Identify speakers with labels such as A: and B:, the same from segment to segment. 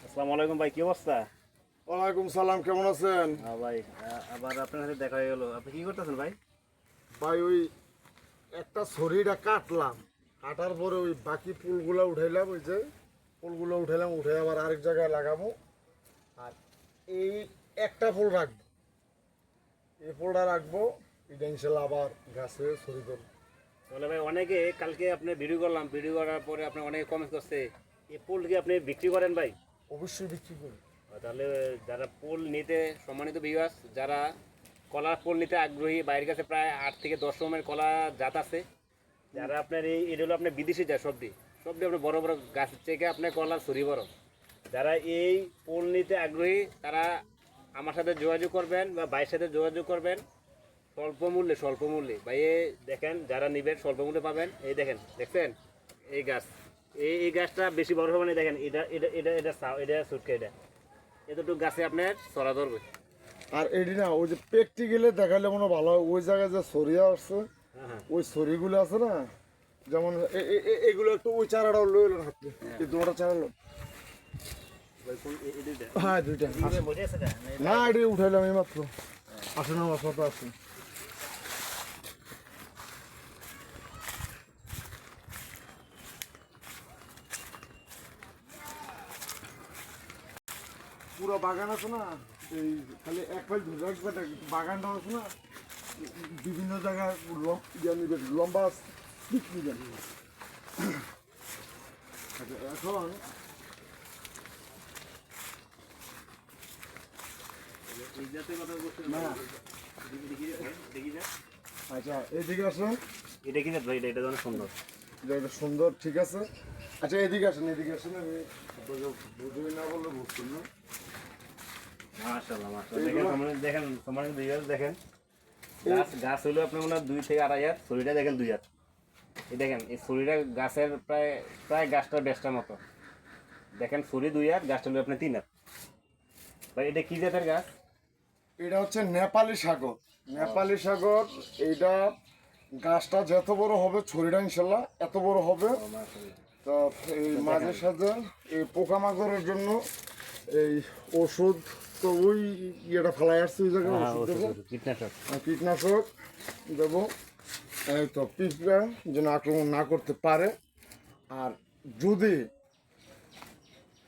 A: আসসালামু আলাইকুম ভাই, কি অবস্থা?
B: ওয়ালাইকুম সালাম, কেমন আছেন?
A: ভাই, আবার আপনার সাথে দেখা হয়ে গেল। আপনি কি করতেছেন ভাই?
B: ভাই ওই একটা ছড়িটা কাটলাম, কাটার পরে ওই বাকি ফুলগুলো উঠাইলাম, ওই যে ফুলগুলো উঠাইলাম, উঠে আবার আরেক জায়গায় লাগাবো। আর এই একটা ফুল রাখবো, এই ফুলটা রাখবো, এটা ইনশাল্লাহ আবার গাছে ছড়ি করবো।
A: তাহলে ভাই, অনেকে কালকে আপনি ভিডিও করলাম, ভিডিও করার পরে আপনি অনেকে কমেন্ট করছে এই ফুল কি আপনি বিক্রি করেন ভাই?
B: অবশ্যই বিক্রি করি।
A: তাহলে যারা ফুল নিতে, সম্মানিত ভিউয়ার্স, যারা কলার ফুল নিতে আগ্রহী, বাইরের কাছে প্রায় 8 থেকে 10 রকমের কলা জাত আছে। যারা আপনার এটা হলো আপনার বিদেশি জাত, সবজি সবজি আপনার বড় বড় গাছের থেকে আপনার কলার ছড়ি বড়। যারা এই ফুল নিতে আগ্রহী তারা আমার সাথে যোগাযোগ করবেন বা ভাইয়ের সাথে যোগাযোগ করবেন স্বল্প মূল্যে ভাই। দেখেন, যারা নিবেন স্বল্প মূল্যে পাবেন। এই দেখেন, দেখছেন এই গাছ, এই গাছটা বেশি বড় হবে না। দেখেন, এটা এটা এটা এটা এটা সুটকে, এটা এতটুকু গাছে আপনার ছড়া ধরবে।
B: আর এটি না ওই যে পেকটি গেলে দেখালে মনে হয় ভালো হয়, ওই জায়গায় যে ছড়িয়া আসছে,
A: হ্যাঁ,
B: ওই ছড়িগুলো আছে না, যেমন এগুলো একটু ওই চারাটাও লই এলেন হাতে, এই দুটা চারা লো। হ্যাঁ দুইটা না, এটি উঠাইলাম এই মাত্র, আসে না আমার সাথে আসে। পুরো বাগান আছে না, এই খালি এক ফাইল ধরে রাখবে না, বাগানটা আছে না, বিভিন্ন জায়গায় লম্বা বিক্রি দেন। আচ্ছা, এখন না, আচ্ছা এদিকে আসুন,
A: এটা কি জাত ভাই? এটা অনেক সুন্দর।
B: এটা সুন্দর, ঠিক আছে। আচ্ছা এদিকে আসেন, এদিকে আসেন, আমি বুঝবি না বললে বুঝছেন না।
A: মাশাআল্লাহ, মাশাআল্লাহ। দেখেন সম্মানিত ভিউয়ার্স, দেখেন গাছ হলো আপনার মনে হয় 2 থেকে 2.5 হাত, ছড়িটা দেখেন 2 হাত। এই দেখেন, এই ছড়িটা গাছের প্রায় প্রায় গাছটার বেশটার মতো। দেখেন, ছড়ি 2 হাত, গাছটা হলো আপনার 3 হাত। ভাই, এটা কি জাতের গাছ?
B: এটা হচ্ছে নেপালি সাগর, নেপালি সাগর। এইটা গাছটা যত বড় হবে, ছড়িটা ইনশাল্লাহ এত বড় হবে। তো এই মাঝে সাথে এই পোকামাকড়ের জন্য এই ওষুধ, তো ওই ইয়েটা ফেলাই আসছে, ওই জায়গায় ওষুধ দেবো,
A: কীটনাশক।
B: কীটনাশক দেবো, এই তো পিঁপড়া যেন আক্রমণ না করতে পারে। আর যদি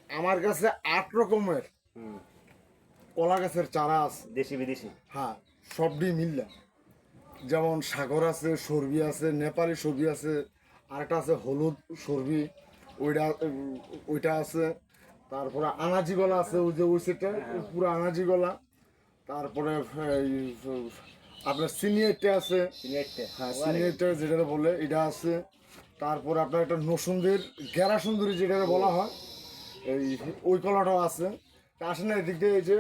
B: আমার কাছে 8 রকমের কলা গাছের চারা আছে,
A: দেশি বিদেশি।
B: হ্যাঁ সবটি মিললে, যেমন সাগর আছে, সর্বি আছে, নেপালি সর্বি আছে, আরেকটা আছে হলুদ সর্বি, ওইটা ওইটা আছে। তারপরে আনাজি গলা আছে, ওই যে ওই সেটটা পুরো আনাজি গলা। তারপরে এই আপনার সিনিয়রটা আছে, হ্যাঁ সিনিয়রটা যেটা বলে এটা আছে। তারপরে আপনার একটা নসুন্দির গেরা সুন্দরী যেটা বলা হয়, এই ওই কলাটাও আছে। তা আসে না এদিক দিয়ে, এই যে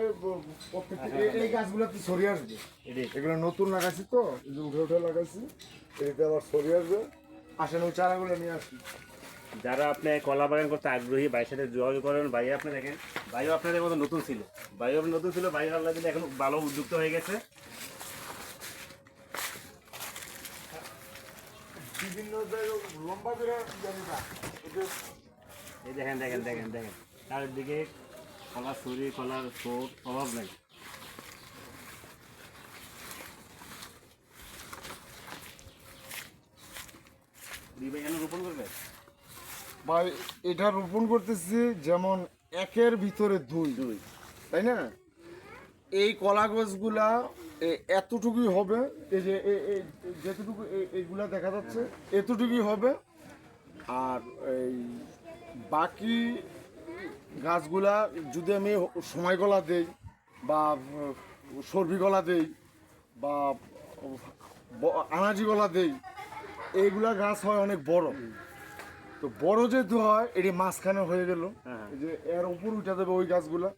B: প্রত্যেকটা এই গাছগুলো তো ছড়িয়ে আসবে, এগুলো নতুন লাগাইছি তো, এই যে উঠে উঠে লাগাইছি, এদিকে আবার ছড়িয়ে আসবে। আসেন ওই চারাগুলো নিয়ে আসি।
A: যারা আপনি কলা বাগান করতে আগ্রহী, ভাইয়ের সাথে যোগাযোগ করেন। ভাই আপনি দেখেন, ভাইও আপনাদের মতো নতুন ছিল, ভাই আল্লাহ দিলে এখন ভালো উদ্যুক্ত হয়ে গেছে।
B: বিভিন্ন জায়গায় লম্বা করে জানি না,
A: এই দেখেন, দেখেন, দেখেন, দেখেন, চারিদিকে কলার ছড়ি, কলার ছোট, অভাব নাই। ভাই এনে রোপণ করবে
B: ভাই এটা রোপণ করতেছি, যেমন একের ভিতরে দুই, তাই না? এই কলা গাছগুলা এতটুকুই হবে, এই যে যেতটুকু এইগুলা দেখা যাচ্ছে এতটুকুই হবে। আর এই বাকি গাছগুলা যদি আমি সময় গলা দেই, বা সর্বি গলা দেই, বা আনাজি গলা দেই, এইগুলা গাছ হয় অনেক বড়। তো বড় যেহেতু হয়, এটি মাঝখানে হয়ে গেল, এই যে এর উপর উঠে যাবে ওই গাছগুলা।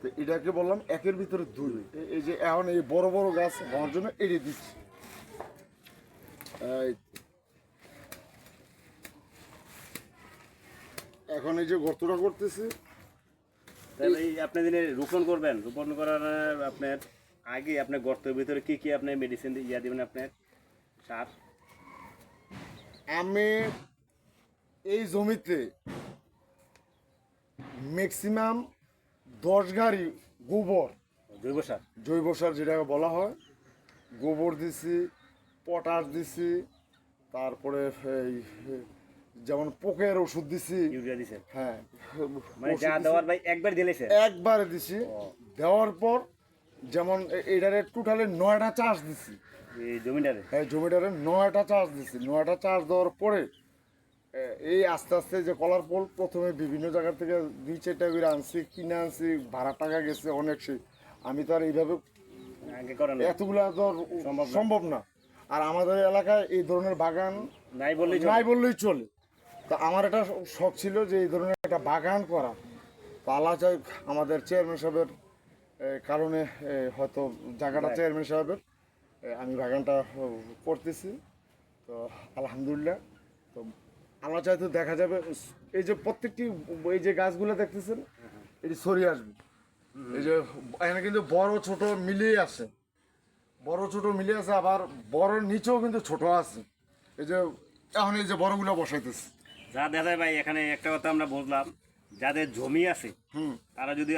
B: তো এটাকে বললাম একের ভিতরে দুই। এই যে এখন এই বড় বড় গাছ হওয়ার জন্য এড়িয়ে দিচ্ছি। এখন এই যে গর্তটা করতেছি,
A: তাহলে এই আপনি দিনে রোপণ করবেন, রোপণ করার আপনার আগে আপনার গর্তের ভিতরে কি কি আপনি মেডিসিন ইয়া দিবেন, আপনার সার?
B: আমি এই জমিতে ম্যাক্সিমাম 10 গাড়ি গোবর,
A: জৈব সার।
B: জৈব সার যেটাকে বলা হয়, গোবর দিছি, পটাশ দিছি, তারপরে এই যেমন পোকের ওষুধ দিছি।
A: ইউরিয়া দিছেন?
B: হ্যাঁ,
A: মানে
B: ওষুধ
A: যা
B: দিছি।
A: দেওয়ার ভাই একবার দিলেছে?
B: একবারে দিছি। দেওয়ার পর যেমন এটারে টোটালে 9টা চাষ দিছি।
A: এই জমিটারে?
B: হ্যাঁ, জমিটারে 9টা চাষ দিছি। 9টা চাষ দেওয়ার পরে এই আস্তে আস্তে যে কলার পোল প্রথমে বিভিন্ন জায়গা থেকে 2-4টা করে আনছি, কিনে আনছি, ভাড়া টাকা গেছে অনেক। সেই আমি তো আর এইভাবে
A: আগে করেন না?
B: এতগুলা তো
A: সম্ভব না।
B: সম্ভব না। আর আমাদের এলাকায় এই ধরনের বাগান
A: নাই বললেই চলে?
B: নাই বললেই চলে। তো আমার একটা শখ ছিল যে এই ধরনের একটা বাগান করা। তো আল্লাহ চাই আমাদের চেয়ারম্যান সাহেবের কারণে হয়তো জায়গাটা
A: Right.
B: চেয়ারম্যান সাহেবের, আমি বাগানটা করতেছি। তো আলহামদুলিল্লাহ। তো আল্লাহ চাইতে দেখা যাবে এই যে প্রত্যেকটি এই যে গাছগুলো দেখতেছেন এটি ছড়িয়ে আসবে। এই যে এখানে কিন্তু বড় ছোট মিলিয়ে আছে, বড় ছোট মিলিয়ে আছে, আবার বড় নিচেও কিন্তু ছোট আছে। এই যে এখন এই যে বড়গুলো বসাইতেছে।
A: যা দেখা যায় ভাই, এখানে একটা কথা আমরা বুঝলাম, যাদের জমি আছে
B: হুম।
A: তারা যদি